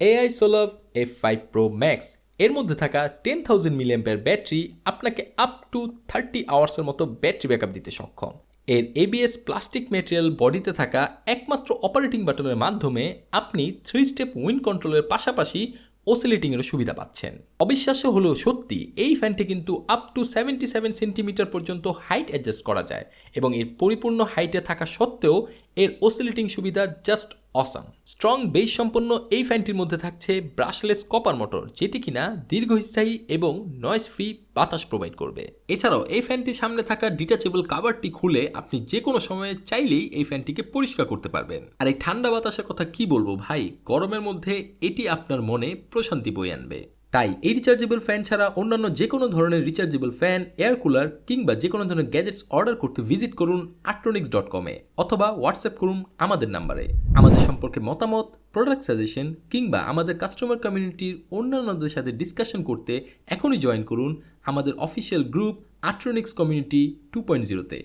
AI সোলাভ F5 Pro Max এর মধ্যে থাকা 10,000 মিলিঅ্যাম্পিয়ার ব্যাটারি আপনাকে আপ টু 30 আওয়ার্সের মতো ব্যাটারি ব্যাকআপ দিতে সক্ষম। এর এবিএস প্লাস্টিক ম্যাটেরিয়াল বডিতে থাকা একমাত্র অপারেটিং বাটনের মাধ্যমে আপনি 3 স্টেপ উইন্ড কন্ট্রোলের পাশাপাশি অসিলেটিংয়েরও সুবিধা পাচ্ছেন। অবিশ্বাস্য হলেও সত্যি, এই ফ্যানটি কিন্তু আপ টু 77 সেন্টিমিটার পর্যন্ত হাইট অ্যাডজাস্ট করা যায় এবং এর পরিপূর্ণ হাইটে থাকা সত্ত্বেও এর অসিলেটিং সুবিধা জাস্ট অসাম। স্ট্রং বেস সম্পন্ন এই ফ্যানটির মধ্যে থাকছে ব্রাশলেস কপার মোটর, যেটি কিনা দীর্ঘস্থায়ী এবং নয়েজ ফ্রি বাতাস প্রোভাইড করবে। এছাড়াও এই ফ্যানটির সামনে থাকা ডিটাচেবল কাভারটি খুলে আপনি যে কোনো সময়ে চাইলেই এই ফ্যানটিকে পরিষ্কার করতে পারবেন। আর এই ঠান্ডা বাতাসের কথা কি বলবো ভাই, গরমের মধ্যে এটি আপনার মনে প্রশান্তি বয়ে আনবে। তাই এই রিচার্জেবল ফ্যান ছাড়া অন্যান্য যে কোনো ধরনের রিচার্জেবল ফ্যান, এয়ার কুলার কিংবা যে কোনো ধরনের গ্যাজেটস অর্ডার করতে ভিজিট করুন atronics.com-এ অথবা হোয়াটসঅ্যাপ করুন আমাদের নাম্বারে। আমাদের সম্পর্কে মতামত, প্রোডাক্ট সাজেশন কিংবা আমাদের কাস্টমার কমিউনিটির অন্যান্যদের সাথে ডিসকাশন করতে এখনই জয়েন করুন আমাদের অফিসিয়াল গ্রুপ আট্রনিক্স কমিউনিটি 2.0-তে।